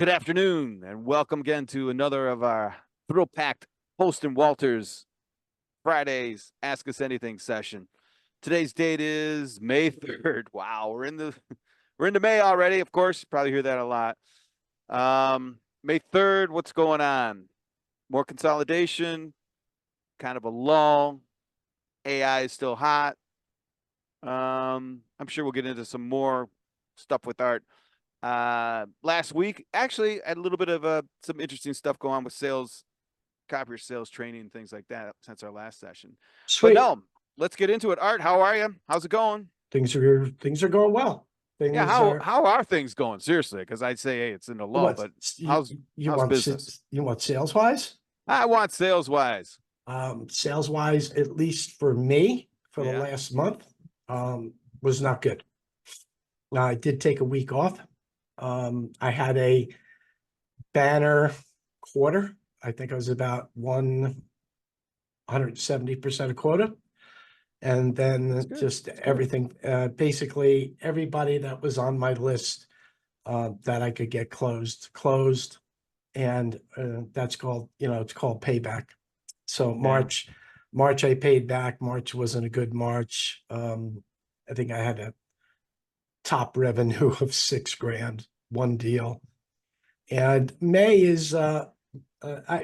Good afternoon, and welcome again to another of our thrill-packed Post and Walters Fridays Ask Us Anything session. Today's date is May 3rd. Wow, we're into May already. Of course, you probably hear that a lot. May 3rd, what's going on? More consolidation, kind of a lull. AI is still hot. I'm sure we'll get into some more stuff with Art. Last week, actually, I had a little bit of some interesting stuff going on with sales, copier sales training, things like that since our last session. Sweet. But no, let's get into it. Art, how are you? How's it going? Things are going well. Yeah, how are things going? Seriously, because I'd say, hey, it's in a lull, but how's business? You want sales wise? I want sales wise. Sales wise, at least for me, for the Yeah. last month, was not good. Now I did take a week off. I had a banner quarter. I think I was about 170% of quota. And then just everything, basically everybody that was on my list that I could get closed. And that's called, it's called payback. So March I paid back. March wasn't a good March. I think I had a top revenue of $6,000, one deal. And May is,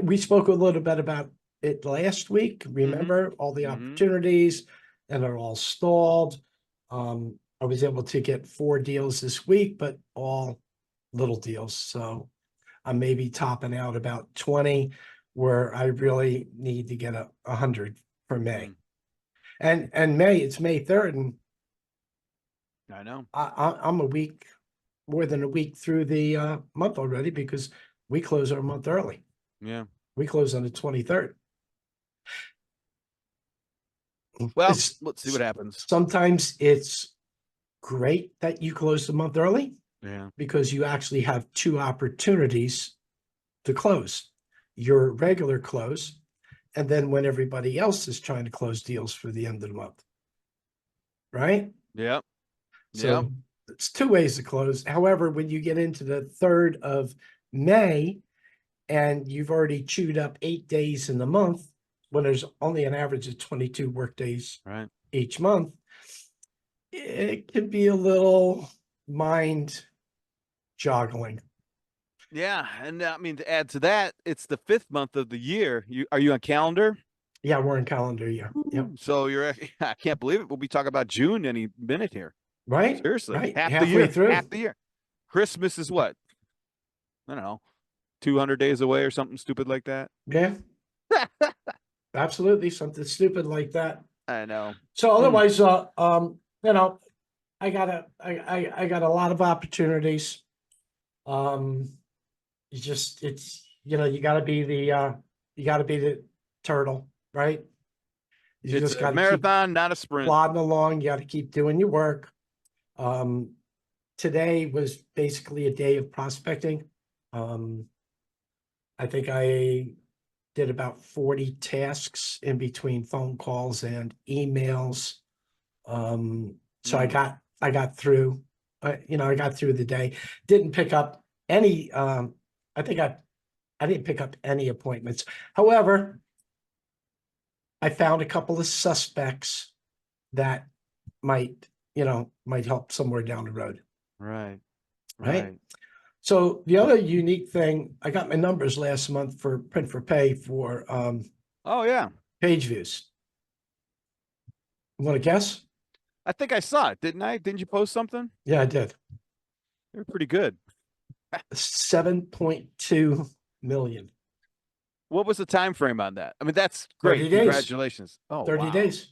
we spoke a little bit about it last week. Remember all the opportunities, and they're all stalled. I was able to get 4 deals this week, but all little deals. So I'm maybe topping out about 20, where I really need to get 100 for May. And May, it's May 3rd, and I know I'm more than a week through the month already, because we close our month early. Yeah. We close on the 23rd. Well, let's see what happens. Sometimes it's great that you close the month early. Yeah. Because you actually have 2 opportunities to close. Your regular close, and then when everybody else is trying to close deals for the end of the month. Right? Yep. So it's 2 ways to close. However, when you get into the 3rd of May and you've already chewed up 8 days in the month, when there's only an average of 22 work days each month, it can be a little mind joggling. Yeah, and I mean, to add to that, it's the 5th month of the year. Are you on calendar? Yeah, we're in calendar year. Yep. So I can't believe it. We'll be talking about June any minute here. Right? Seriously. Right. Half Halfway the year. through. Half the year. Christmas is what? I don't know. 200 days away or something stupid like that. Yeah. Absolutely. Something stupid like that. I know. So otherwise, I got a lot of opportunities. It's you gotta be the turtle, right? You It's just a gotta marathon, not a sprint. Plodding along. You got to keep doing your work. Today was basically a day of prospecting. I think I did about 40 tasks in between phone calls and emails. So I got through. I got through the day. Didn't pick up any. I didn't pick up any appointments. However, I found a couple of suspects that might help somewhere down the road. Right. So the other unique thing, I got my numbers last month for Print for Pay for page views. You want to guess? I think I saw it, didn't I? Didn't you post something? Yeah, I did. They're pretty good. 7.2 million. What was the time frame on that? I mean, that's great. 30 days. Congratulations. Oh, 30 days.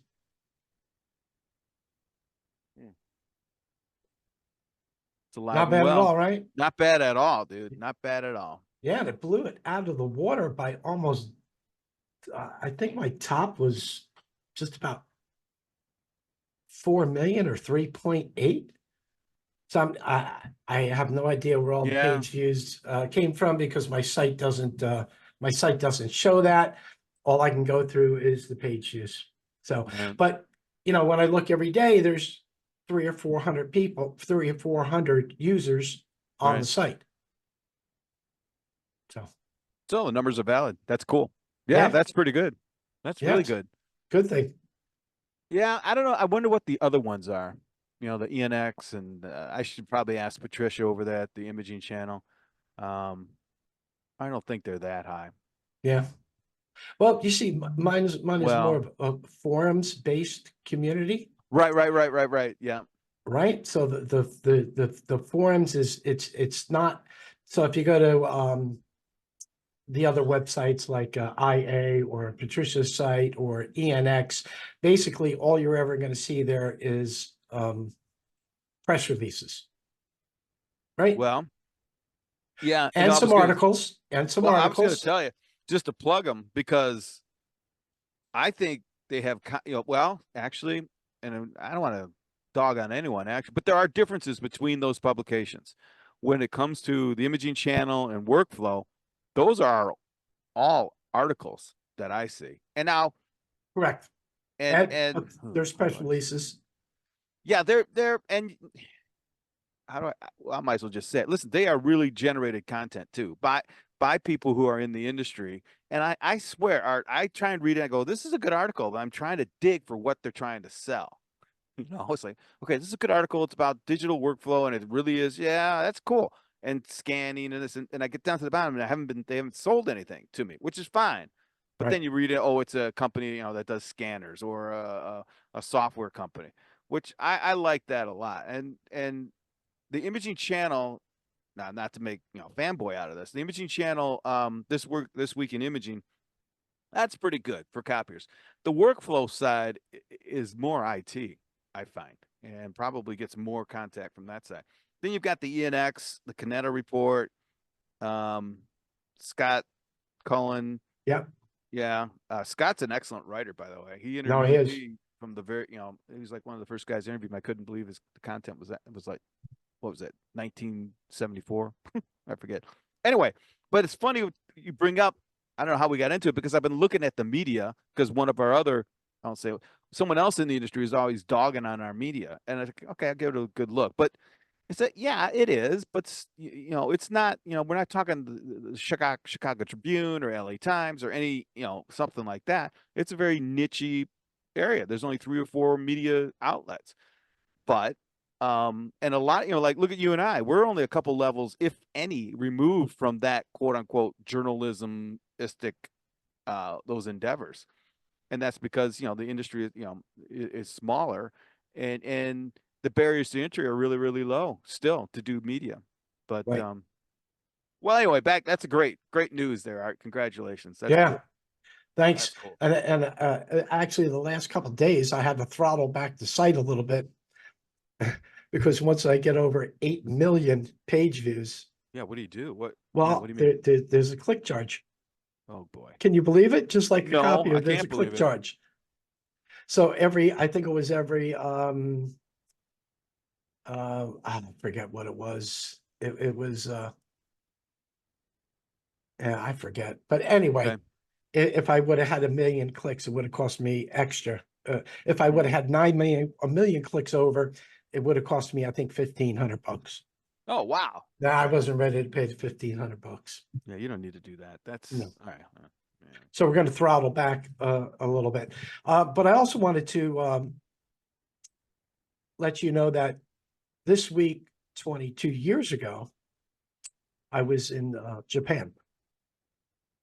It's alive. Not bad at all, right? Not bad at all, dude. Not bad at all. Yeah, and it blew it out of the water by almost, I think my top was just about 4 million or 3.8. So I have no idea where all the page views came from, because my site doesn't show that. All I can go through is the page views. So, but when I look every day, there's 300 or 400 people, 300 or 400 users on the site. So the numbers are valid. That's cool. Yeah, Yeah. that's pretty good. That's Yeah, really it's good. good thing. Yeah, I don't know. I wonder what the other ones are. You know, the ENX, and I should probably ask Patricia over there at the imaging channel. Um, I don't think they're that high. Yeah. Well, you see, mine is more Well, of a forums-based community, right. Yeah. right? So the forums is it's not, so if you go to the other websites like IA or Patricia's site or ENX, basically all you're ever going to see there is press releases, right? Well, yeah. You And know, some articles, and some I was going to articles. tell you just to plug them because I think they have, you know, well, actually, and I don't want to dog on anyone actually, but there are differences between those publications. When it comes to the imaging channel and workflow, those are all articles that I see. And now, Correct. and And there's how press do I? releases. Yeah, they're and how do I? Well, I might as well just say it. Listen, they are really generated content too by people who are in the industry. And I swear, Art, I try and read it. And I go, this is a good article, but I'm trying to dig for what they're trying to sell. You know, it's like, okay, this is a good article. It's about digital workflow, and it really is. Yeah, that's cool. And scanning and this, and I get down to the bottom, and they haven't sold anything to me, which is fine. But Right. then you read it, oh, it's a company, you know, that does scanners or a software company, which I like that a lot. And the imaging channel, now not to make you know fanboy out of this, the imaging channel, this week in imaging, that's pretty good for copiers. The workflow side is more IT, I find, and probably gets more contact from that side. Then you've got the ENX, the Canetta report, um, Scott Cullen. Yeah. Yeah, Scott's an excellent writer, by the way. He No, he interviewed is. me from the very, you know, he was like one of the first guys I interviewed. I couldn't believe the content was that it was like, what was it, 1974? I forget. Anyway, but it's funny you bring up. I don't know how we got into it because I've been looking at the media because one of our other, I don't say someone else in the industry is always dogging on our media, and I think okay, I'll give it a good look. But it's a, yeah, it is, but you know, it's not. You know, we're not talking the Chicago Tribune or LA Times or any, you know, something like that. It's a very nichey area. There's only 3 or 4 media outlets, but and a lot, you know, like look at you and I, we're only a couple levels, if any, removed from that quote unquote journalismistic those endeavors. And that's because, you know, the industry, you know, is smaller, and the barriers to entry are really, really low still to do media. But Right. well, anyway, that's a great news there, Art. Congratulations. That's Yeah. cool. Thanks. That's cool. And actually, the last couple of days, I had to throttle back the site a little bit because once I get over 8 million page views, Yeah, what do you do? Yeah, what well, do you mean? there's a click charge. Oh boy. Can you believe it? Just like a No, copier, I there's a can't click believe it. charge. So I think it was every I forget what it was. It was yeah, I forget. But anyway, Okay. if I would have had 1 million clicks, it would have cost me extra. If I would Hmm. have had 1 million clicks over, it would have cost me, I think, $1,500. Oh wow. Now I wasn't ready to pay the $1,500. Yeah, you don't need to do that. That's No. all right. Yeah. So we're going to throttle back a little bit. But I also wanted to let you know that this week, 22 years ago, I was in Japan,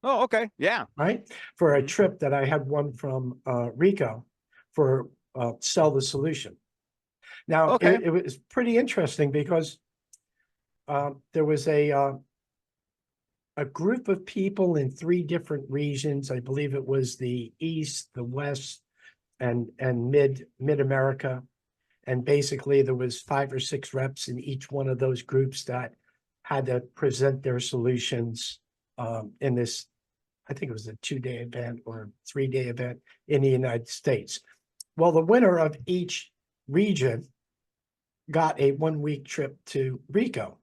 Oh, okay. Yeah. right? For a Mhm. trip that I had won from Rico for Sell the Solution. Now, Okay. it was pretty interesting because there was a group of people in 3 different regions. I believe it was the East, the West, and mid-America. And basically there was 5 or 6 reps in each one of those groups that had to present their solutions in this, I think it was a 2-day event or 3-day event in the United States. Well, the winner of each region got a 1-week trip to Rico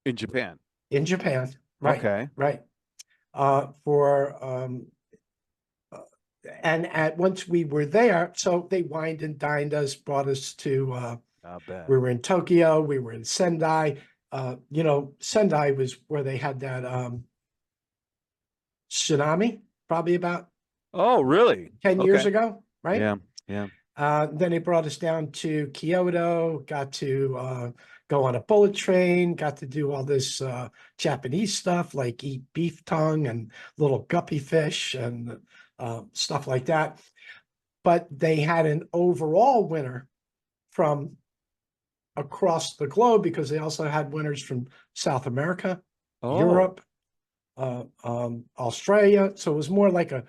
In Japan. in Japan. Right, Okay. right. For and once we were there, so they wined and dined us, brought us to I bet. we were in Tokyo, we were in Sendai, Sendai was where they had that tsunami, probably about Oh, really? 10 years Okay. ago, right? Yeah. Yeah. Then they brought us down to Kyoto, got to go on a bullet train, got to do all this Japanese stuff like eat beef tongue and little guppy fish and stuff like that. But they had an overall winner from across the globe because they also had winners from South America, Oh, Europe, Australia. So it was more like a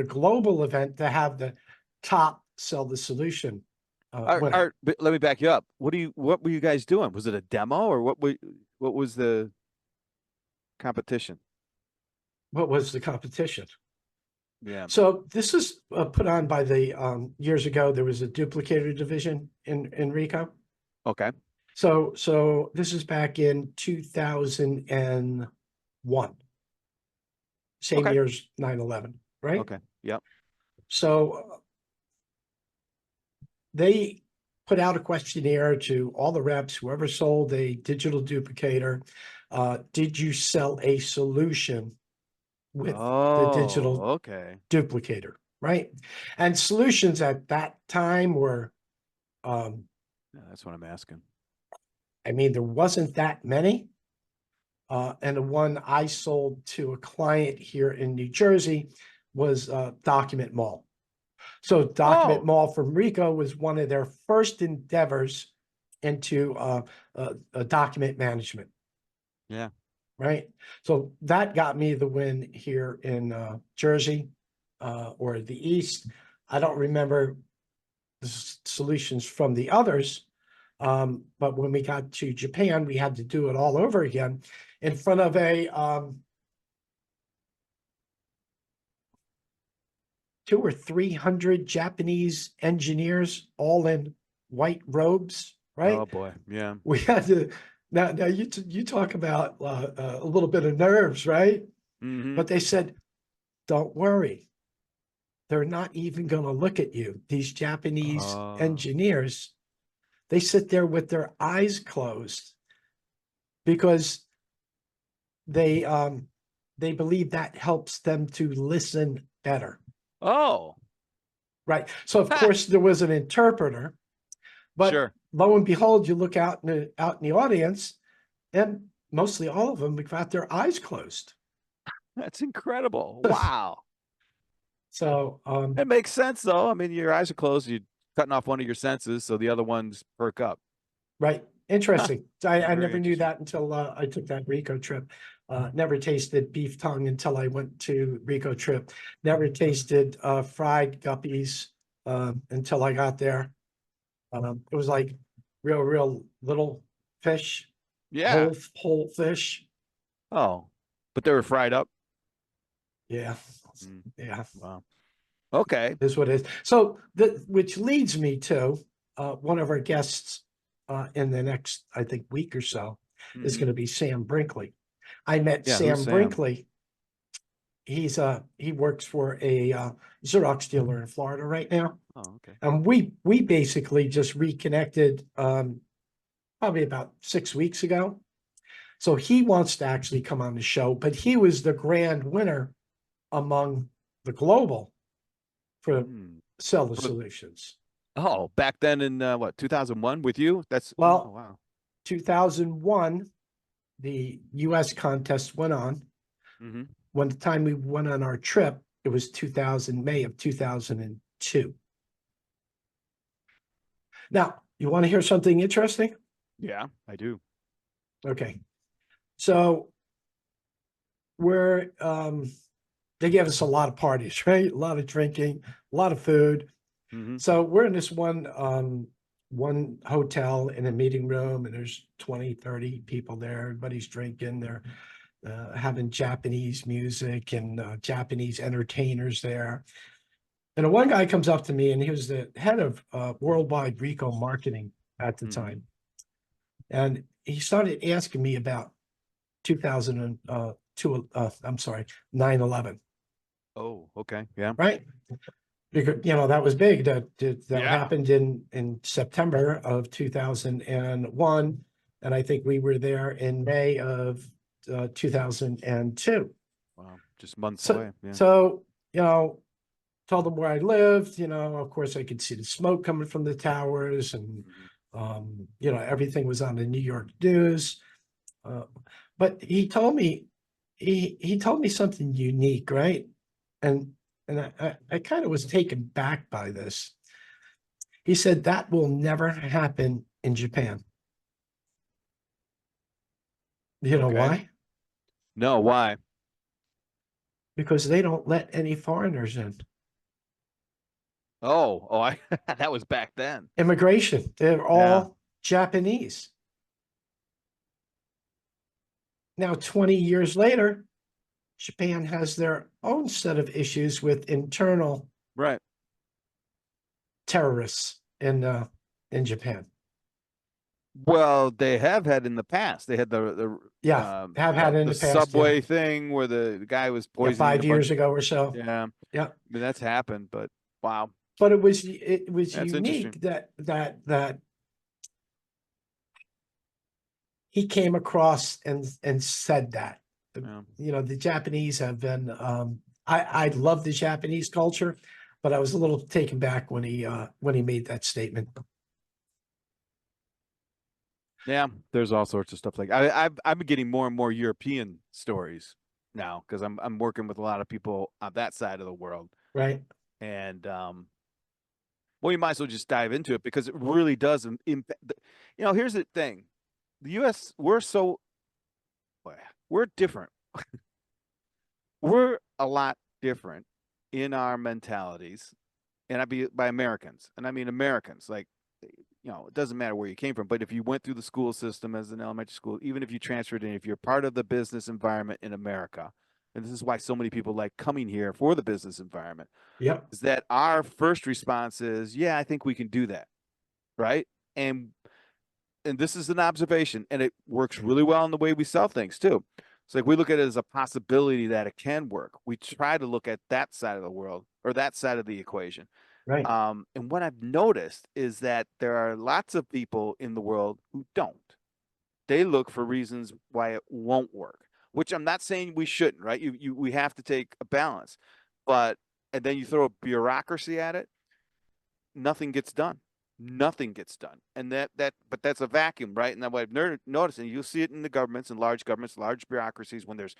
global event to have the top sell the solution winner. but let me back you up. What were you guys doing? Was it a demo or what was the competition? What was the competition? Yeah. So this is put on by the years ago. There was a duplicator division in Rico. Okay. So this is back in 2001, same Okay. year as 9/11, right? Okay. Yep. So they put out a questionnaire to all the reps, whoever sold a digital duplicator. Did you sell a solution with the digital Oh, okay. duplicator, right? And solutions at that time were, Yeah, that's what I'm asking. there wasn't that many. And the one I sold to a client here in New Jersey was Document Mall. So Document Oh, Mall from Rico was one of their first endeavors into document management, yeah. right? So that got me the win here in Jersey or the East. I don't remember the solutions from the others, but when we got to Japan, we had to do it all over again in front of a 200 or 300 Japanese engineers, all in white robes, right? Oh boy. Yeah. We had to now you talk about a little bit of nerves, right? Mm-hmm. But they said, don't worry, they're not even going to look at you. These Japanese engineers, they sit there with their eyes closed because they believe that helps them to listen better. Oh, Right. So of course there was an interpreter, but sure. lo and behold, you look out in the audience, and mostly all of them have got their eyes closed. That's incredible. Wow. So It makes sense though. I mean, your eyes are closed, you're cutting off one of your senses, so the other ones perk up. right. Interesting. I Very never knew interesting. that until I took that Rico trip. Never tasted beef tongue until I went to Rico trip. Never tasted fried guppies until I got there. It was like real little fish, Yeah. whole fish. Oh, but they were fried up. Yeah, Mm, yeah, wow. Okay. is what it is. So which leads me to one of our guests in the next, I think, week or so is Hmm. going to be Sam Brinkley. I met Yeah, who's Sam Sam? Brinkley. He works for a Xerox dealer in Florida right now. Oh, okay. And we basically just reconnected probably about 6 weeks ago. So he wants to actually come on the show, but he was the grand winner among the global for Hmm. Seller For- Solutions. Oh, back then in what, 2001 with you? Oh, Well, wow. 2001, the US contest went on. Hmm. When the time we went on our trip, it was May of 2002. Now, you want to hear something interesting? Yeah, I do. Okay. So they gave us a lot of parties, right? A lot of drinking, a lot of food. Hmm. So we're in this one hotel in a meeting room, and there's 20, 30 people there. Everybody's drinking. They're having Japanese music and Japanese entertainers there. And the one guy comes up to me, and he was the head of worldwide Rico marketing at the Hmm. time. And he started asking me about 2002, I'm sorry, 9/11, Oh, okay. Yeah. right? Because, that was big. That Yeah. happened in September of 2001. And I think we were there in May of 2002. Wow, just months So, away. Yeah. so, you know, told them where I lived, of course I could see the smoke coming from the towers and, Mhm. everything was on the New York news. Uh, but he told me something unique, right? And, and I kind of was taken back by this. He said that will never happen in Japan. You know Okay. why? No, why? Because they don't let any foreigners in. Oh, I that was back then. Immigration, they're Yeah. all Japanese. Now, 20 years later, Japan has their own set of issues with internal Right. terrorists in Japan. Well, they have had in the past. They had the Yeah, have had in the the past. Yeah, subway thing where the guy was yeah, poisoning a 5 years bunch. ago or so. Yeah. I Yeah, mean, that's happened, but wow, but it was that's interesting. unique that he came across and said that. Yeah. The Japanese have been. I love the Japanese culture, but I was a little taken back when he made that statement. Yeah, there's all sorts of stuff like I've been getting more and more European stories now because I'm working with a lot of people on that side of the world, Right? and well, you might as well just dive into it because it really does impact. Here's the thing: the U.S. We're different. We're a lot different in our mentalities, and I be by Americans, and I mean Americans. Like, it doesn't matter where you came from, but if you went through the school system as an elementary school, even if you transferred in, if you're part of the business environment in America, and this is why so many people like coming here for the business environment, Yep. is that our first response is, yeah, I think we can do that, right? And this is an observation, and it works really well in the way we sell things too. It's like we look at it as a possibility that it can work. We try to look at that side of the world or that side of the equation. Right. And what I've noticed is that there are lots of people in the world who don't. They look for reasons why it won't work, which I'm not saying we shouldn't, right? We have to take a balance, but and then you throw a bureaucracy at it, nothing gets done. Nothing gets done, and but that's a vacuum, right? And that what I've noticed, and you'll see it in the governments and large governments, large bureaucracies, when there's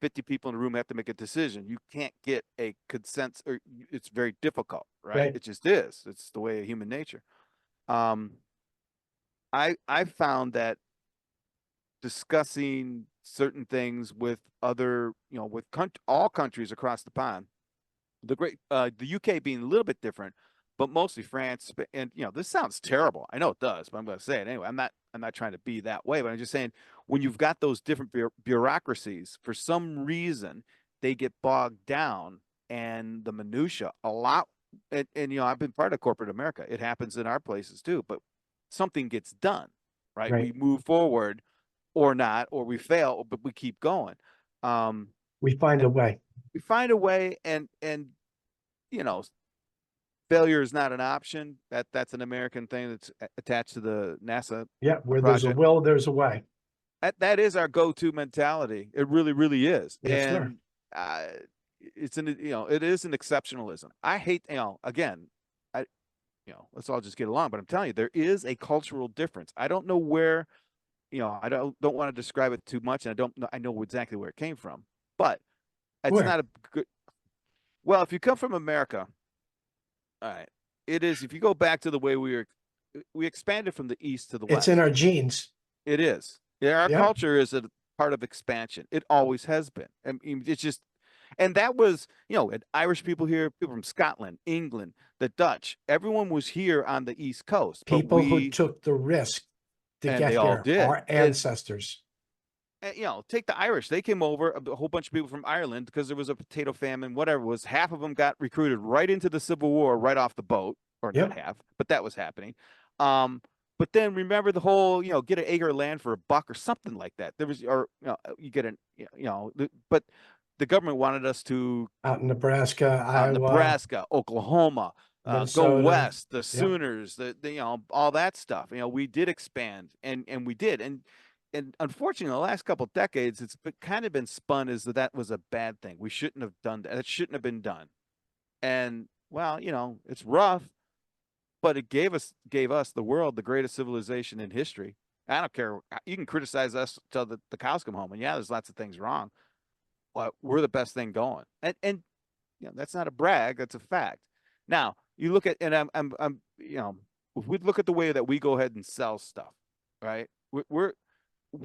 50 people in a room have to make a decision. You can't get a consensus, or it's very difficult, right? Right. It just is. It's the way of human nature. Um, I found that discussing certain things with other, with all countries across the pond, the UK being a little bit different, but mostly France. And this sounds terrible. I know it does, but I'm going to say it anyway. I'm not trying to be that way, but I'm just saying when you've got those different bureaucracies, for some reason they get bogged down and the minutia a lot. And I've been part of corporate America. It happens in our places too, but something gets done, right? We Right. move forward or not, or we fail, but we keep going. Um, We find a way. we find a way, and you know failure is not an option. That's an American thing that's attached to the NASA Yeah. Where there's a project. will, there's a way. That is our go-to mentality. It really, really is. Yes, sir. And uh, it is an exceptionalism. I hate, again, I, let's all just get along. But I'm telling you, there is a cultural difference. I don't know where, I don't want to describe it too much, and I know exactly where it came from, but it's Where? not a good. Well, if you come from America, all right, it is. If you go back to the way we expanded from the east to the It's west. in our genes. It is. Yeah, our Yeah. culture is a part of expansion. It always has been. I mean, it's just, and that was, Irish people here, people from Scotland, England, the Dutch. Everyone was here on the East Coast, but People who took the risk to and they get all here, did. our ancestors. Take the Irish. They came over, a whole bunch of people from Ireland because there was a potato famine, whatever it was. Half of them got recruited right into the Civil War, right off the boat, or not Yep. half, but that was happening. But then remember the whole, get an acre of land for $1 or something like that. There was, or you get but the government wanted us to Out in Nebraska, Iowa. Nebraska, Oklahoma, Go Minnesota. West, the Yep. Sooners, you know, all that stuff. You know, we did expand, and we did, and unfortunately, the last couple decades, it's kind of been spun as that was a bad thing. We shouldn't have done that. It shouldn't have been done. And well, you know, it's rough, but it gave us the world, the greatest civilization in history. I don't care. You can criticize us till the cows come home, and yeah, there's lots of things wrong, but we're the best thing going. And you know, that's not a brag. That's a fact. Now you look at, and I'm you know, if we look at the way that we go ahead and sell stuff, right? We're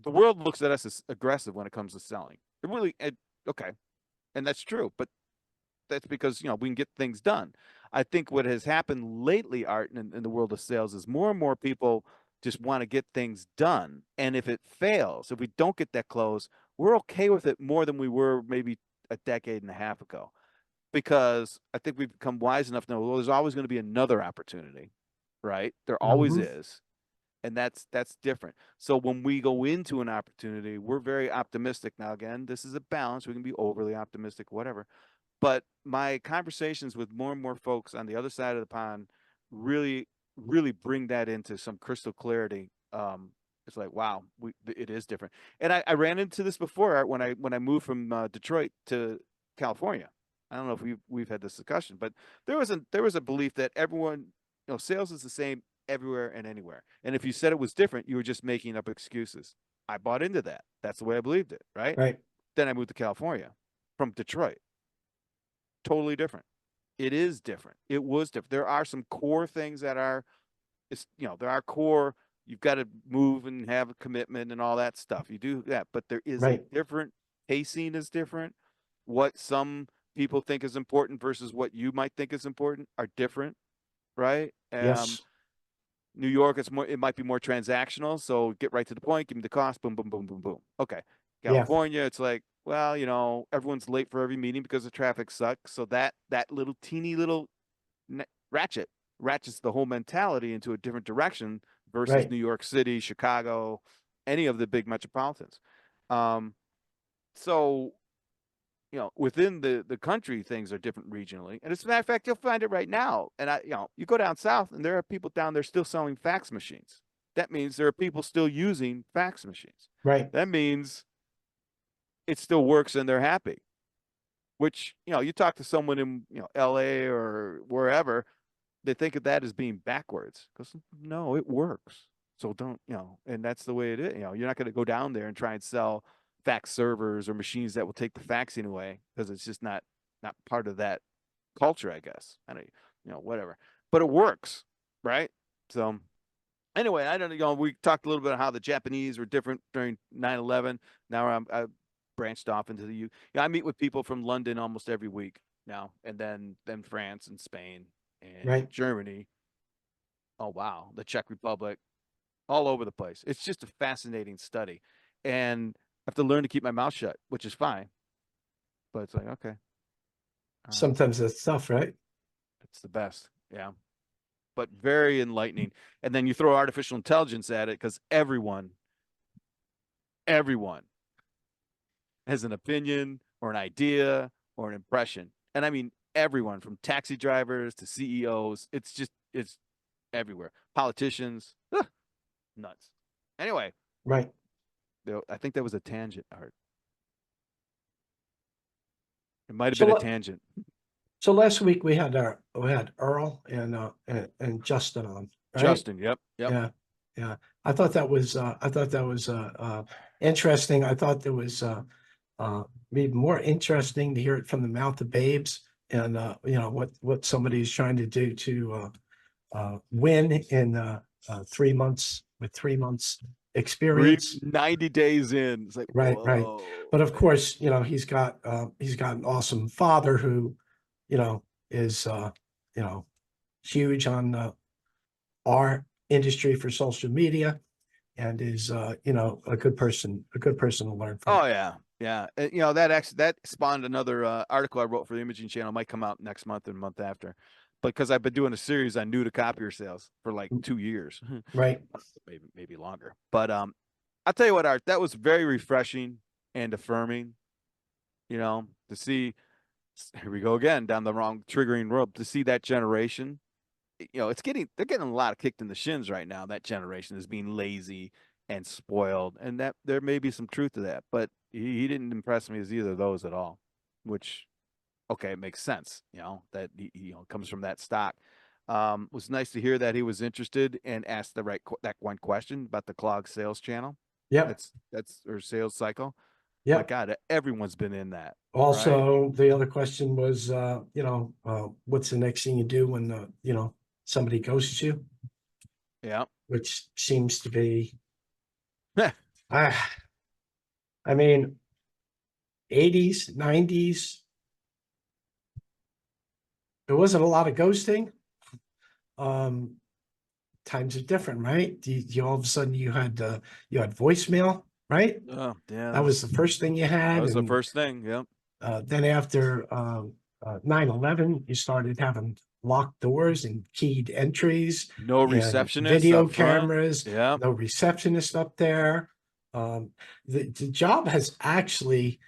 the world looks at us as aggressive when it comes to selling. It really, okay, and that's true, but that's because, you know, we can get things done. I think what has happened lately, Art, in the world of sales, is more and more people just want to get things done. And if it fails, if we don't get that close, we're okay with it more than we were maybe a decade and a half ago. Because I think we've become wise enough to know, well, there's always going to be another opportunity, right? There always Mhm. is. And that's different. So when we go into an opportunity, we're very optimistic. Now, again, this is a balance. We can be overly optimistic, whatever. But my conversations with more and more folks on the other side of the pond really, really bring that into some crystal clarity. It's like, wow, it is different. And I ran into this before, Art, when I moved from Detroit to California. I don't know if we've had this discussion, but there was a belief that everyone, you know, sales is the same everywhere and anywhere. And if you said it was different, you were just making up excuses. I bought into that. That's the way I believed it, right? Right. Then I moved to California from Detroit. Totally different. It is different. It was different. There are some core things that are, it's, you know, there are core, you've got to move and have a commitment and all that stuff. You do that, but there is a Right. different, pacing is different. What some people think is important versus what you might think is important are different, right? Yes. New York, it might be more transactional. So get right to the point, give me the cost, boom, boom, boom, boom, boom. Okay. Yeah. California, it's like, well, you know, everyone's late for every meeting because the traffic sucks. So that little teeny little ratchets the whole mentality into a different direction versus Right. New York City, Chicago, any of the big metropolitans. Um, so you know, within the country, things are different regionally. And as a matter of fact, you'll find it right now. And you know, you go down south and there are people down there still selling fax machines. That means there are people still using fax machines. Right. That means it still works and they're happy. Which, you know, you talk to someone in, you know, LA or wherever, they think of that as being backwards. Because no, it works. So don't, you know, and that's the way it is. You know, you're not going to go down there and try and sell fax servers or machines that will take the faxing away because it's just not part of that culture, I guess. I don't, you know, whatever. But it works, right? So anyway, I don't know. You know, we talked a little bit about how the Japanese were different during 9/11. Now I branched off into the U. Yeah, I meet with people from London almost every week now, and then France and Spain and Right. Germany. Oh wow, the Czech Republic, all over the place. It's just a fascinating study, and I have to learn to keep my mouth shut, which is fine. But it's like, okay, all right, Sometimes that's tough, right? it's the best. Yeah, but very enlightening. And then you throw artificial intelligence at it because everyone has an opinion or an idea or an impression. And I mean everyone from taxi drivers to CEOs. It's everywhere. Politicians, nuts. Anyway, Right. I think that was a tangent, Art. It might have So been a let, tangent. so last week we had Earl and Justin on, right? Justin, yep, yep. Yeah. Yeah. I thought that was interesting. I thought there was be more interesting to hear it from the mouth of babes and you know what somebody's trying to do to win in 3 months with 3 months Three experience. 90 days in. It's like, Right, right. whoa, But of man. course, you know, he's got an awesome father who, you know, is you know, huge on our industry for social media and is you know, a good person to learn from. Oh yeah, yeah. You know, that spawned another article I wrote for the Imaging Channel. Might come out next month and month after, because I've been doing a series on new to copier sales for like 2 years, Right. maybe longer. But I'll tell you what, Art, that was very refreshing and affirming. You know, to see, here we go again down the wrong triggering road, to see that generation they're getting a lot of kicked in the shins right now. That generation is being lazy and spoiled, and that there may be some truth to that. But he didn't impress me as either of those at all, which okay, it makes sense. That he comes from that stock. Was nice to hear that he was interested and asked that one question about the clog sales channel. Yep, That's or sales cycle. My yep. God, everyone's been in that, right? Also, the other question was, what's the next thing you do when, somebody ghosts you, Yeah. which seems to be, I mean, 80s, 90s, there wasn't a lot of ghosting. Times are different, right? You all of a sudden you had voicemail, right? Oh, yeah. That was the first thing you That had. was the And first thing. Yep. then after 9/11, you started having locked doors and keyed entries No and receptionist video up front. cameras, Yeah. no receptionist up there. The job has actually,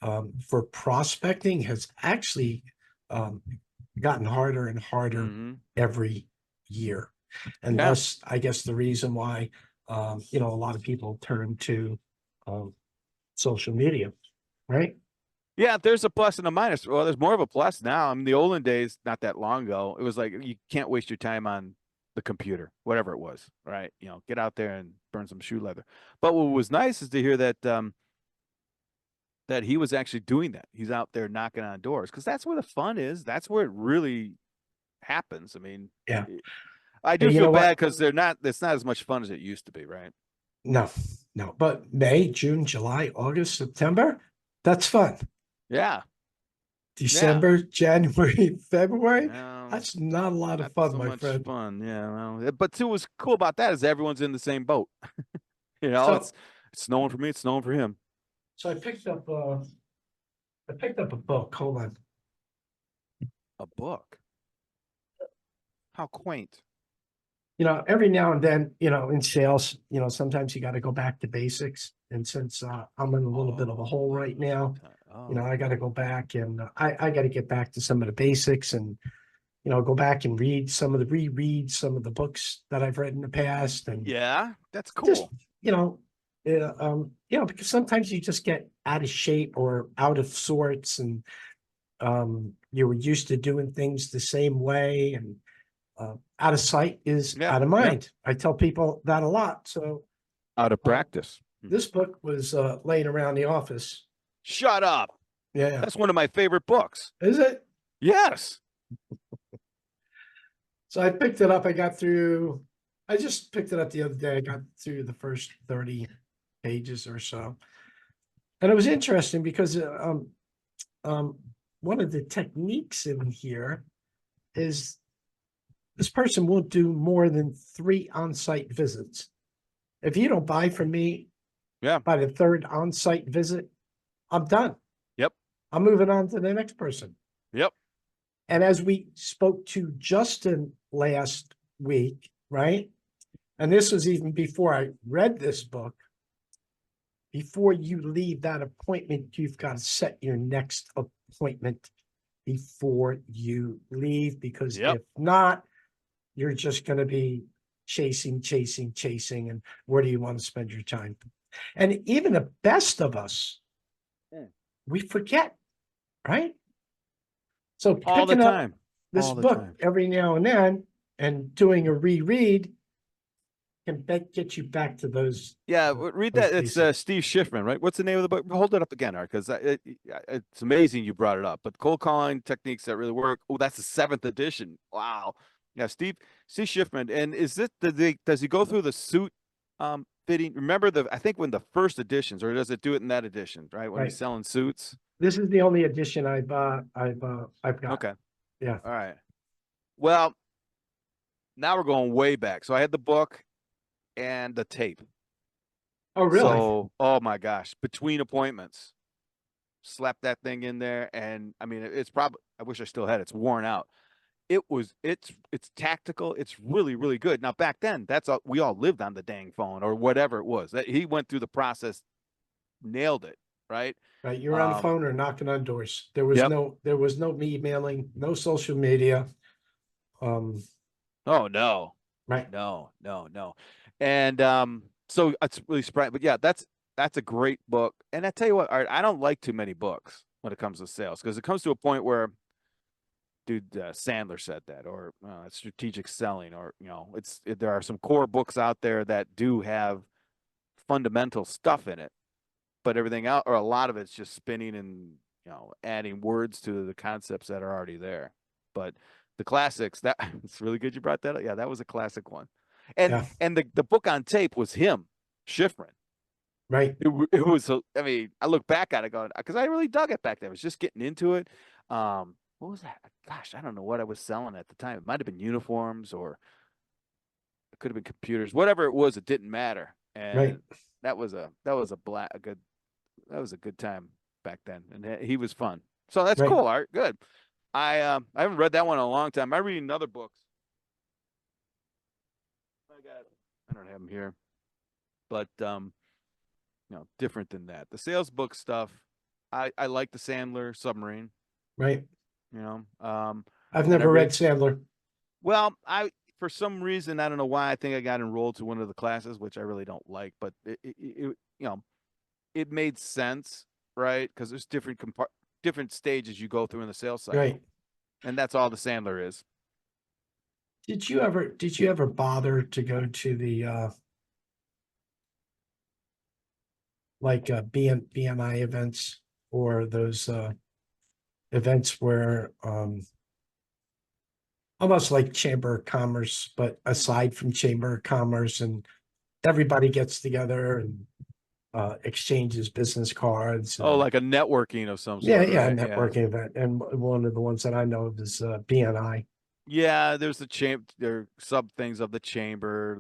for prospecting, has actually gotten harder and harder Hmm. every year. And Yeah. thus, I guess the reason why, a lot of people turn to social media, right? Yeah, there's a plus and a minus. Well, there's more of a plus now. I mean, the olden days, not that long ago, it was like you can't waste your time on the computer, whatever it was, right? Get out there and burn some shoe leather. But what was nice is to hear that he was actually doing that. He's out there knocking on doors because that's where the fun is. That's where it really happens. I mean, Yeah. I Hey, do you feel know what? bad because it's not as much fun as it used to be, right? No, no. But May, June, July, August, September, that's fun. Yeah. Yeah. December, January, February, Um, that's not a lot of not fun, so my much friend. fun. Yeah. Well, but too, what's cool about that is everyone's in the same boat. So, It's snowing for me. It's snowing for him. so I picked up a book. Hold on. A book. How quaint. Every now and then, in sales, sometimes you got to go back to basics. And since I'm in a little bit of a hole right now, Oh, I got to go back and I got to get back to some of the basics and, go back and reread some of the books that I've read in the past. And yeah, that's just, cool. because sometimes you just get out of shape or out of sorts and you were used to doing things the same way and out of sight is Yeah, out of yeah. mind. I tell people that a lot. So Out of practice. this book was laying around the office. Shut up. Yeah. That's one of my favorite books. Is it? Yes. So I picked it up. I just picked it up the other day. I got through the first 30 pages or so. And it was interesting because one of the techniques in here is this person won't do more than 3 on-site visits. If you don't buy from me Yeah. by the 3rd on-site visit, I'm done. Yep. I'm moving on to the next person. Yep. And as we spoke to Justin last week, right? And this was even before I read this book. Before you leave that appointment, you've got to set your next appointment before you leave, because Yep. if not, you're just going to be chasing. And where do you want to spend your time? And even the best of us, we forget, right? So All the picking up time. this All the book time. every now and then and doing a reread can get you back to those. Yeah, read those that. It's basics. Steve Schiffman, right? What's the name of the book? Hold it up again, Art, because it's amazing you brought it up. But cold calling techniques that really work. Oh, that's the 7th edition. Wow. Yeah, Steve Schiffman. And is it does he go through the suit fitting? Remember I think when the first editions, or does it do it in that edition, right? When he's Right. selling suits. This is the only edition I've got. Okay. Yeah. All right. Well, now we're going way back. So I had the book and the tape. Oh, really? So, oh my gosh, between appointments, slap that thing in there, and I mean, it's probably. I wish I still had it. It's worn out. It's tactical. It's really, really good. Now back then, we all lived on the dang phone or whatever it was. That he went through the process, nailed it, right? Right. You're on the phone or knocking on doors. There was Yep. no emailing, no social media. Oh no. Right. No, no, no. And so it's really surprising. But yeah, that's a great book. And I tell you what, Art, I don't like too many books when it comes to sales because it comes to a point where, dude, Sandler said that, or strategic selling, or there are some core books out there that do have fundamental stuff in it, but everything out, or a lot of it's just spinning and adding words to the concepts that are already there. But the classics, that it's really good you brought that up. Yeah, that was a classic one. And Yeah. the book on tape was him, Schifrin. Right. It was, I mean, I look back at it going, because I really dug it back then. I was just getting into it. What was that? Gosh, I don't know what I was selling at the time. It might have been uniforms, or it could have been computers. Whatever it was, it didn't matter. Right. And that was a good time back then, and he was fun. So that's Right. cool, Art. Good. I haven't read that one in a long time. I'm reading other books. I don't have them here, but different than that. The sales book stuff, I like the Sandler Submarine. Right. You know, I've and I never read read. Sandler. Well, I for some reason I don't know why I think I got enrolled to one of the classes, which I really don't like, but it made sense, right? Because there's different stages you go through in the sales cycle, Right. and that's all the Sandler is. Did you ever bother to go to the like BNI events, or those events where almost like Chamber of Commerce, but aside from Chamber of Commerce, and everybody gets together and exchanges business cards Oh, and like a networking of some yeah, sort, yeah, right? Yeah. networking event. And one of the ones that I know of is BNI. Yeah, there's there are sub things of the chamber.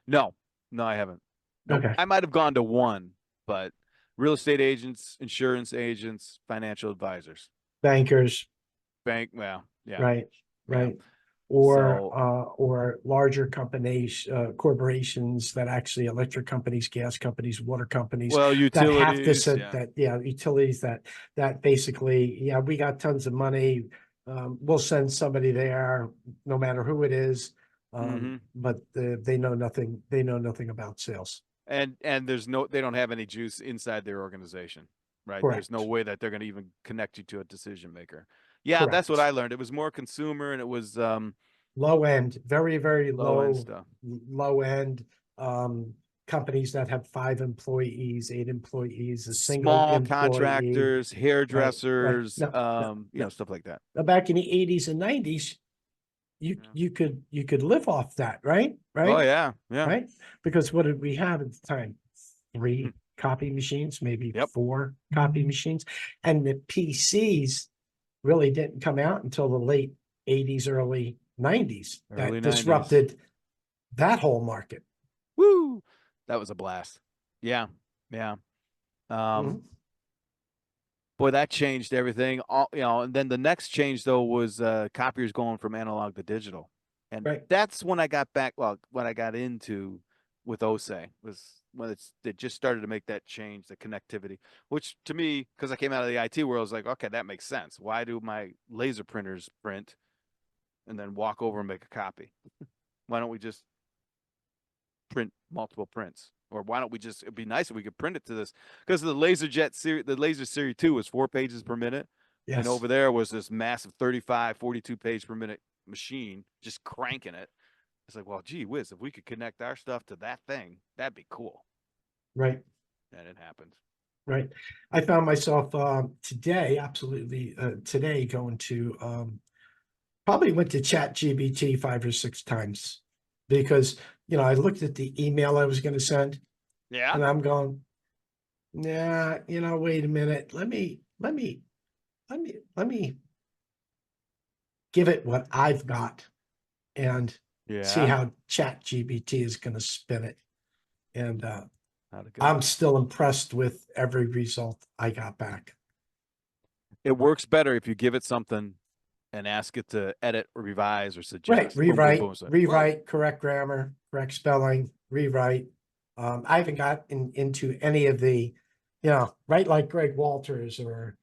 No, no, I haven't. Nope. Okay. I might have gone to one, but real estate agents, insurance agents, financial advisors, Bankers, bank. Well, yeah, right, yeah. right. So, Or larger companies, corporations that actually, electric companies, gas companies, water companies, well, that have to utilities, set yeah. that, yeah, utilities that basically, yeah, we got tons of money. We'll send somebody there, no matter who it is. Hmm. But they know nothing, they know nothing about sales. And they don't have any juice inside their organization, right? There's no Correct, way that they're going to even connect you to a decision maker. Yeah, that's what correct. I learned. It was more consumer, and it was Low end, very, very low end stuff. low end, um, companies that have 5 employees, 8 employees, a single Small employee. contractors, Right, right. hairdressers, No, no, no. stuff like that. Now, back in the eighties and nineties, Yeah. you could live off that, right? Oh Right, yeah, yeah. right? Because what did we have at the time? Hmm. 3 copy machines, maybe Yep. 4 copy machines. And the PCs really didn't come out until the late eighties, early nineties, Early that 90s. disrupted that whole market. Woo! That was a blast. Yeah, yeah. Mhm. Boy, that changed everything. And then the next change though was copiers going from analog to digital, and Right, that's when I got back. Well, what I got into with OSE was when it just started to make that change, the connectivity. Which to me, because I came out of the IT world, I was like, okay, that makes sense. Why do my laser printers print and then walk over and make a copy? Why don't we just print multiple prints? Or why don't we just, it'd be nice if we could print it to this, because the LaserJet series, the Laser Series 2 was 4 pages per minute. And yes, over there was this massive 35, 42 page per minute machine just cranking it. It's like, well, gee whiz, if we could connect our stuff to that thing, that'd be cool. right, And it happened. right. I found myself today, absolutely today, going to probably went to ChatGPT 5 or 6 times, because I looked at the email I was going to send, Yeah. and I'm going, yeah, wait a minute, let me give it what I've got and see Yeah. how ChatGPT is going to spin it. And How'd it go? I'm still impressed with every result I got back. It works better if you give it something and ask it to edit or revise or Right, suggest. Boom, boom, rewrite, boom. So, whoa. rewrite, correct grammar, correct spelling, rewrite. I haven't got into any of the, write like Greg Walters, or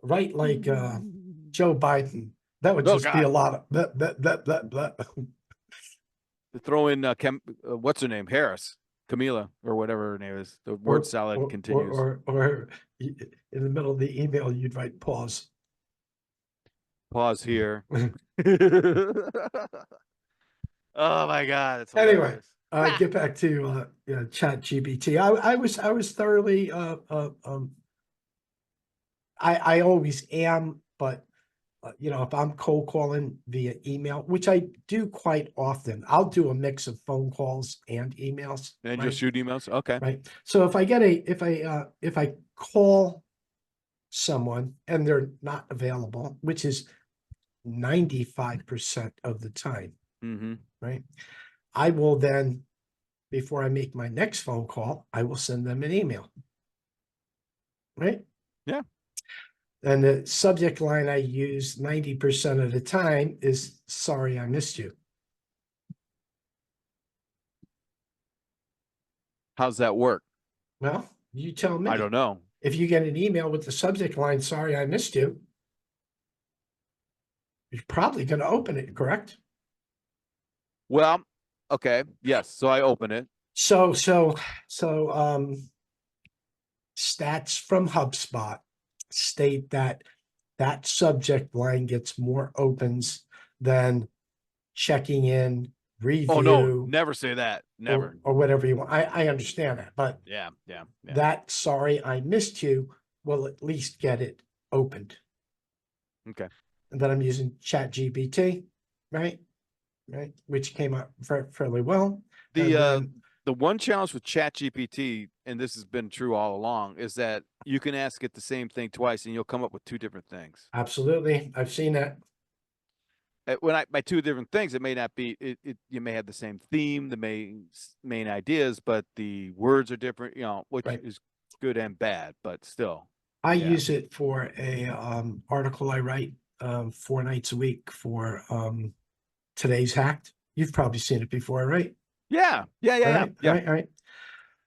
write like Joe Biden. That would Oh just be a God. lot of blah, blah, blah, blah, blah. Throw in what's her name? Harris, Camila, or whatever her name is. The word salad continues. Or in the middle of the email, you'd write pause. Pause here. Oh my God, it's Anyway, hilarious. get back to Chat GPT. I was thoroughly I always am, but if I'm cold calling via email, which I do quite often, I'll do a mix of phone calls and emails. And right? you'll shoot emails. Okay. Right. So if I call someone and they're not available, which is 95% of the time, Mm-hmm. right? I will then, before I make my next phone call, I will send them an email. Right? Yeah. And the subject line I use 90% of the time is sorry I missed you. How's that work? Well, you tell me. I don't know. If you get an email with the subject line, sorry I missed you, you're probably going to open it, correct? Well, okay. Yes. So I open it. So stats from HubSpot state that subject line gets more opens than checking in, review. Oh no, never say that. Never. Or whatever you want. I understand that, but Yeah. that sorry I missed you will at least get it opened. Okay. And then I'm using Chat GPT, right? Which came out fairly well. The one challenge with ChatGPT, and this has been true all along, is that you can ask it the same thing twice and you'll come up with two different things. Absolutely. I've seen that. By two different things, it may not be, you may have the same theme, the main ideas, but the words are different, which is good and bad, but still. I use it for a article I write 4 nights a week for Today's Hacked. You've probably seen it before, right? Yeah. All right.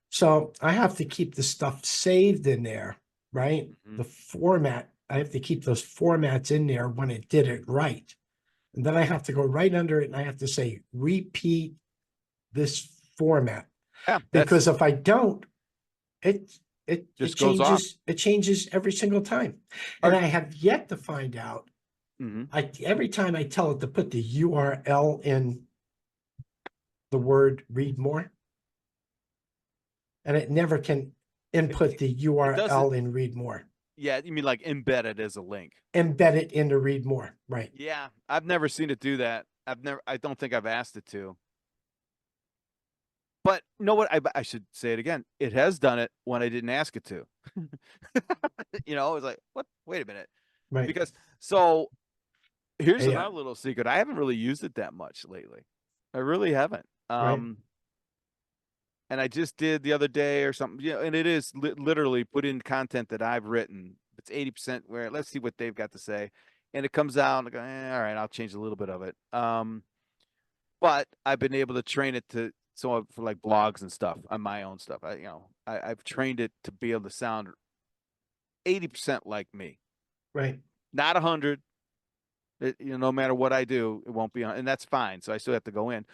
So I have to keep the stuff saved in there, right? Mm-hmm. The format, I have to keep those formats in there when it did it right. And then I have to go right under it and I have to say, repeat this format. Yeah. Because if I don't, it just changes. goes off. It changes every single time. And I have yet to find out. Every time I tell it to put the URL in the word read more, and it never can input the URL in read more. Yeah, you mean like embed it as a link? Embed it into read more, right? Yeah, I've never seen it do that. I don't think I've asked it to. But you know what? I should say it again. It has done it when I didn't ask it to. It was like, what? Wait a minute. Right. Because here's another little secret. I haven't really used it that much lately. I really haven't. And I just did the other day or something. And it is literally put in content that I've written. It's 80% where let's see what they've got to say. And it comes out and I go, all right, I'll change a little bit of it. But I've been able to train it for like blogs and stuff on my own stuff. I've trained it to be able to sound 80% like me. Right. Not 100. No matter what I do, it won't be on, and that's fine. So I still have to go in.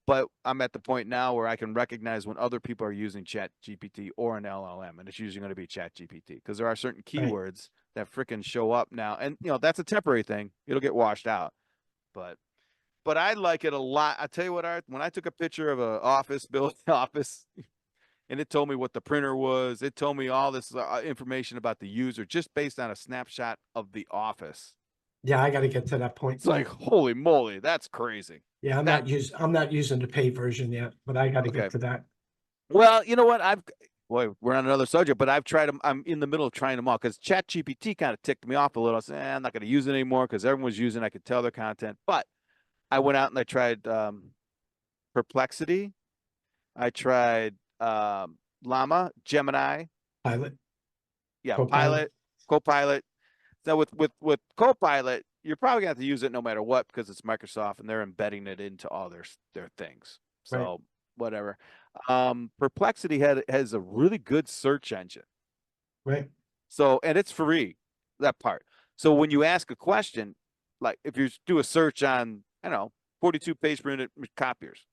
But I'm at the point now where I can recognize when other people are using Chat GPT or an LLM, and it's usually going to be Chat GPT because there are certain keywords that frickin' show up now. And, that's a temporary thing. It'll get washed out. But I like it a lot. I tell you what, Art, when I took a picture of an office, and it told me what the printer was, it told me all this information about the user just based on a snapshot of the office. Yeah, I got to get to that point. It's like, holy moly, that's crazy. Yeah, I'm not using the paid version yet, but I got to get to that. Well, you know what? We're on another subject, but I've tried them. I'm in the middle of trying them all because ChatGPT kind of ticked me off a little. I said, I'm not going to use it anymore because everyone's using it. I could tell their content. But I went out and I tried Perplexity. I tried Llama, Gemini. Pilot. Yeah, Copilot. Now with Copilot, you're probably gonna have to use it no matter what because it's Microsoft and they're embedding it into all their things. So whatever. Perplexity has a really good search engine. Right. So and it's free, that part. So when you ask a question, like if you do a search on, 42 page printed copiers,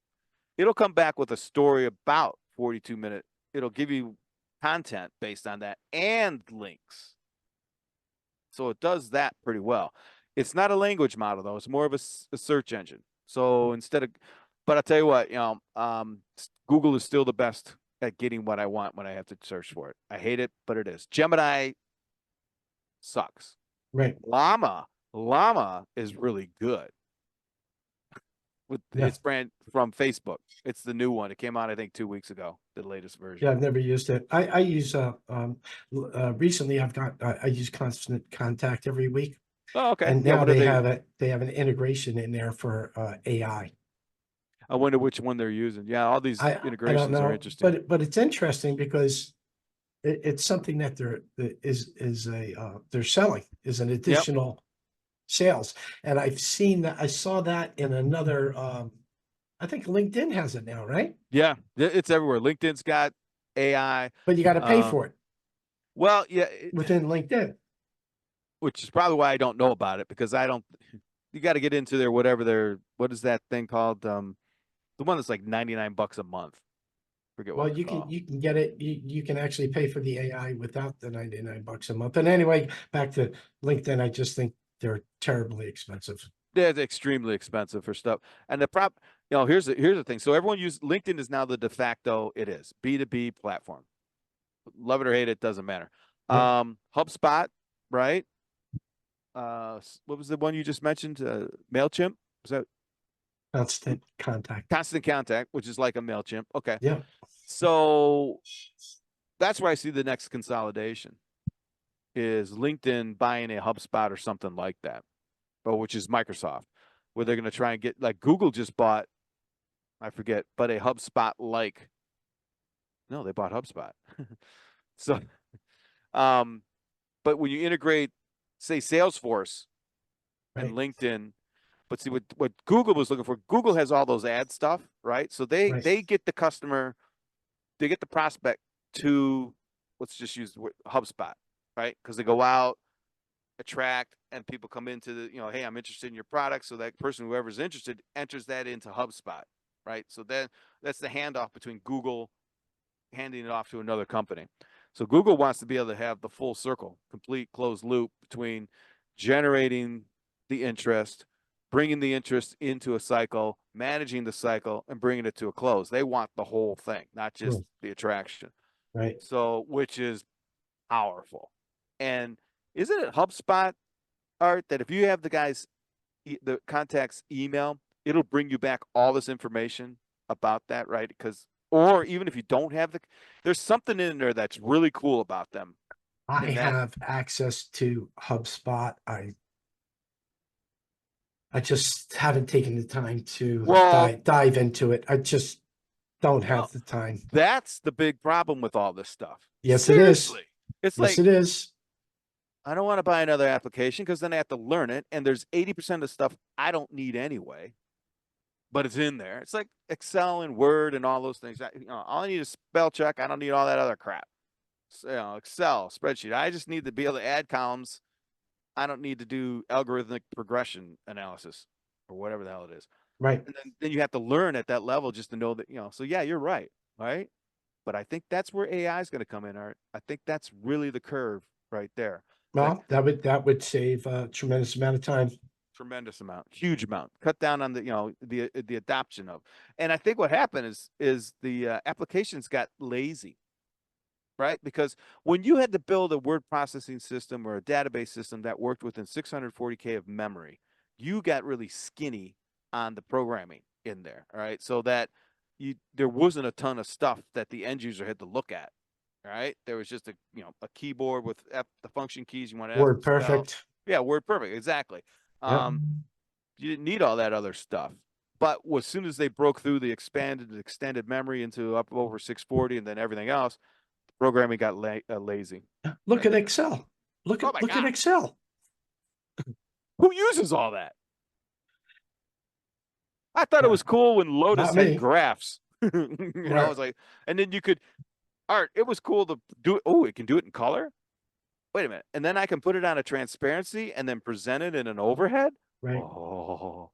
it'll come back with a story about 42 minute. It'll give you content based on that and links. So it does that pretty well. It's not a language model though. It's more of a search engine. So instead of, but I'll tell you what, Google is still the best at getting what I want when I have to search for it. I hate it, but it is. Gemini sucks. Right. Llama is really good. With Yeah. its brand from Facebook. It's the new one. It came out, I think, 2 weeks ago, the latest version. Yeah, I've never used it. I use recently I use Constant Contact every week. Oh, okay. And Yeah, now what are they have an integration in there for AI. I wonder which one they're using. Yeah, all these I don't integrations are know, interesting. but it's interesting because it's something that they're selling is an additional sales. And I've seen that. I saw that in another. I think LinkedIn has it now, right? Yeah, it's everywhere. LinkedIn's got AI, But you got to pay for it well, yeah, within LinkedIn. which is probably why I don't know about it because I don't. You got to get into their whatever what is that thing called? The one that's like $99 a month. Forget Well, what it's called. you can get it. You can actually pay for the AI without the $99 a month. And anyway, back to LinkedIn, I just think they're terribly expensive. Yeah, it's extremely expensive for stuff. And the here's the thing. So everyone LinkedIn is now the de facto. It is B2B platform. Love it or hate it, doesn't matter. Yep. HubSpot, right? What was the one you just mentioned? MailChimp? Was that Constant Contact? Constant Contact, which is like a MailChimp. Okay. Yeah. So that's where I see the next consolidation is LinkedIn buying a HubSpot or something like that, or which is Microsoft, where they're going to try and get like Google just bought, I forget, but a HubSpot like. No, they bought HubSpot. So, but when you integrate, say, Salesforce and Right. LinkedIn, but see what Google was looking for. Google has all those ad stuff, right? So they get the customer, they get the prospect to, let's just use the word HubSpot, right? Because they go out, attract, and people come into the, hey, I'm interested in your product. So that person, whoever's interested, enters that into HubSpot, right? So then that's the handoff between Google handing it off to another company. So Google wants to be able to have the full circle, complete closed loop between generating the interest, bringing the interest into a cycle, managing the cycle, and bringing it to a close. They want the whole thing, not just the attraction. Right. So, which is powerful. And isn't it HubSpot, Art, that if you have the guy's, the contact's email, it'll bring you back all this information about that, right? Because, or even if you don't have there's something in there that's really cool about them. I have access to HubSpot. I just haven't taken the time to dive into it. I just don't have the time. That's the big problem with all this stuff. Yes, Seriously. it is. It's yes, like, it is. I don't want to buy another application because then I have to learn it. And there's 80% of stuff I don't need anyway, but it's in there. It's like Excel and Word and all those things. All I need is spell check. I don't need all that other crap. So, Excel, spreadsheet. I just need to be able to add columns. I don't need to do algorithmic progression analysis or whatever the hell it is. Right. And then you have to learn at that level just to know that, so yeah, you're right. Right. But I think that's where AI is going to come in, Art. I think that's really the curve right there. Well, that would save a tremendous amount of time. Tremendous amount, huge amount. Cut down on the the adoption of, and I think what happened is the applications got lazy, right? Because when you had to build a word processing system or a database system that worked within 640K of memory, you got really skinny on the programming in there, all right? So that there wasn't a ton of stuff that the end user had to look at. Right, there was just a keyboard with the function keys you want to Word perfect. Yeah, word perfect, exactly. Yep. You didn't need all that other stuff. But as soon as they broke through the extended memory into up over 640 and then everything else, the programming got lazy. Look at Excel. Look at Excel. Who uses all that? I thought it was cool when Lotus had graphs. I was like, and then you could. Art, it was cool to do it. Oh, it can do it in color. Wait a minute. And then I can put it on a transparency and then present it in an overhead. Right. Oh.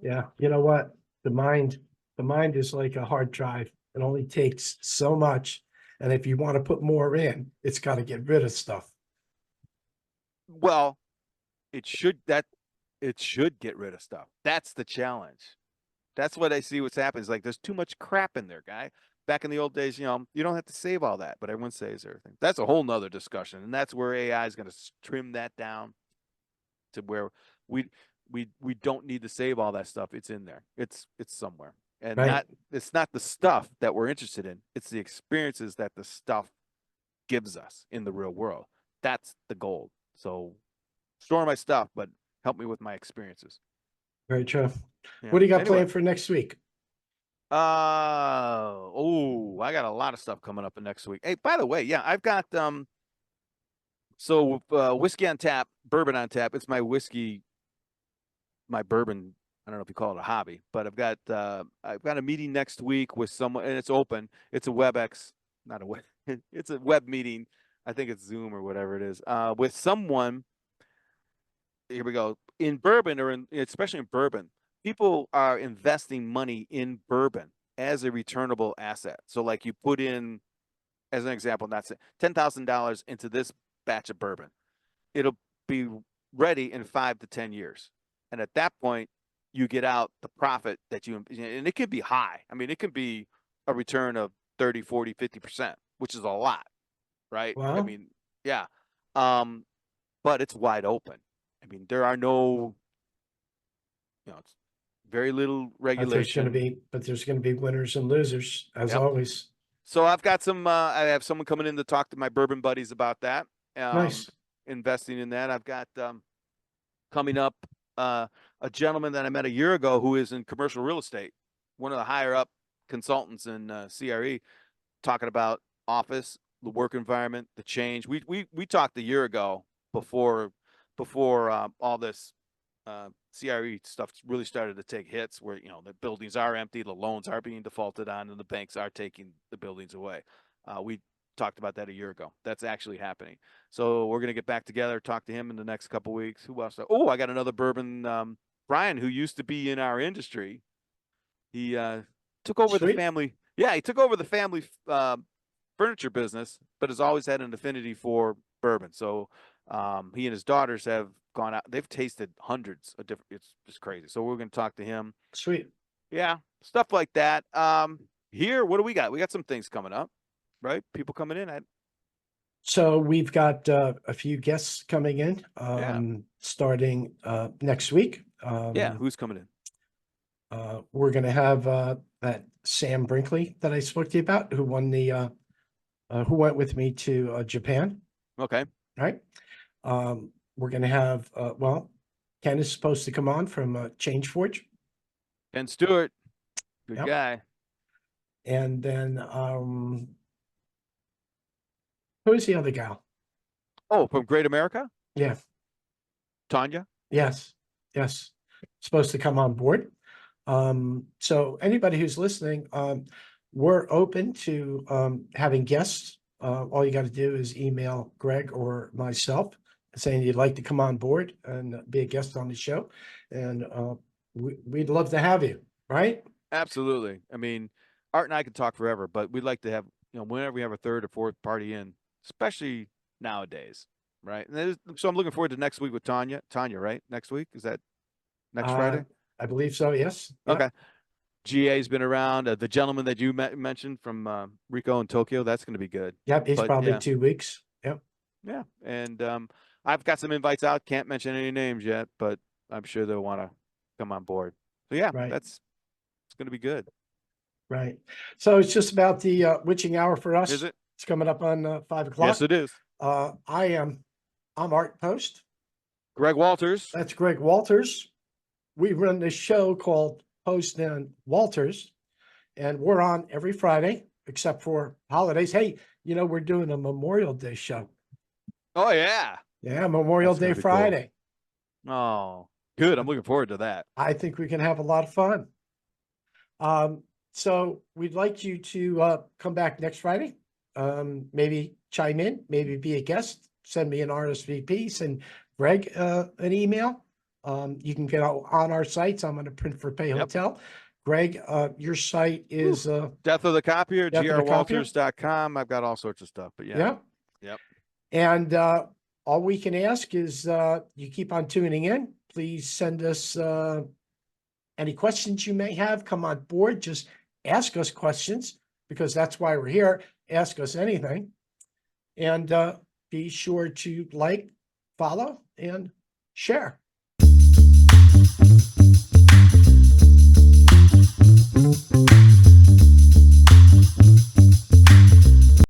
Yeah. You know what? The mind The mind is like a hard drive. It only takes so much. And if you want to put more in, it's got to get rid of stuff. Well, it should get rid of stuff. That's the challenge. That's what I see what's happening. Is like there's too much crap in there, guy. Back in the old days, you don't have to save all that, but everyone saves everything. That's a whole nother discussion. And that's where AI is going to trim that down to where we we don't need to save all that stuff. It's in there. It's somewhere. And Right. it's not the stuff that we're interested in. It's the experiences that the stuff gives us in the real world. That's the goal. So store my stuff, but help me with my experiences. Very true. Yeah. What do you got Anyway. planned for next week? I got a lot of stuff coming up next week. Hey, by the way, yeah, I've got whiskey on tap, bourbon on tap. It's my whiskey, my bourbon. I don't know if you call it a hobby, but I've got a meeting next week with someone, and it's open. It's a WebEx, not a web. It's a web meeting. I think it's Zoom or whatever it is. With someone. Here we go. In bourbon, especially in bourbon, people are investing money in bourbon as a returnable asset. So like you put in, as an example, that's $10,000 into this batch of bourbon. It'll be ready in 5 to 10 years. And at that point, you get out the profit that and it could be high. I mean, it could be a return of 30, 40, 50%, which is a lot, right? Wow. I mean, yeah. But it's wide open. I mean, there are no, it's very little regulation. But there's going to be winners and losers, as always. So I've got I have someone coming in to talk to my bourbon buddies about that. Nice. Investing in that. I've got coming up a gentleman that I met a year ago who is in commercial real estate, one of the higher up consultants in CRE, talking about office, the work environment, the change. We talked a year ago before all this CRE stuff really started to take hits, where the buildings are empty, the loans are being defaulted on, and the banks are taking the buildings away. We talked about that a year ago. That's actually happening. So we're gonna get back together, talk to him in the next couple of weeks. Who else? Oh, I got another bourbon. Brian, who used to be in our industry, he took over the family. Yeah, he took over the family furniture business, but has always had an affinity for bourbon. So he and his daughters have gone out. They've tasted hundreds of different. It's just crazy. So we're going to talk to him. Sweet. Yeah, stuff like that. Here, what do we got? We got some things coming up, right? People coming in. So we've got a few guests coming in, starting next week. Who's coming in? We're going to have that Sam Brinkley that I spoke to you about, who won the who went with me to Japan. Okay. Right. We're going to have, Ken is supposed to come on from ChangeForge. Ken Stewart. Good guy. And then, who's the other gal? Oh, from Great America? Yeah. Tanya? Yes. Yes. Supposed to come on board. So anybody who's listening, we're open to having guests. All you got to do is email Greg or myself saying you'd like to come on board and be a guest on the show. And we'd love to have you, right? Absolutely. I mean, Art and I could talk forever, but we'd like to have, whenever we have a third or fourth party in, especially nowadays, right? And so I'm looking forward to next week with Tanya. Tanya, right? Next week? Is that next Friday? I believe so, yes. Okay. GA's been around. The gentleman that you mentioned from Rico in Tokyo, that's going to be good. Yep, he's probably 2 weeks. Yep. Yeah, and I've got some invites out. Can't mention any names yet, but I'm sure they'll want to come on board. So yeah, it's going to be good. Right. So it's just about the witching hour for us. Is it? It's coming up on 5 o'clock. Yes, it is. I'm Art Post. Greg Walters. That's Greg Walters. We run this show called Post and Walters, and we're on every Friday except for holidays. Hey, we're doing a Memorial Day show. Oh yeah. Yeah, Memorial Day Friday. Cool. Oh, good. I'm looking forward to that. I think we can have a lot of fun. So we'd like you to come back next Friday. Maybe chime in, maybe be a guest, send me an RSVP, send Greg an email. You can get on our sites. I'm going to print for Pay Hotel. Greg, your site is, Death of the Copier, Death of the Copier? grwalters.com. I've got all sorts of stuff, but yeah. yeah. Yep. And, all we can ask is, you keep on tuning in. Please send us, any questions you may have. Come on board. Just ask us questions because that's why we're here. Ask us anything. And, be sure to like, follow, and share.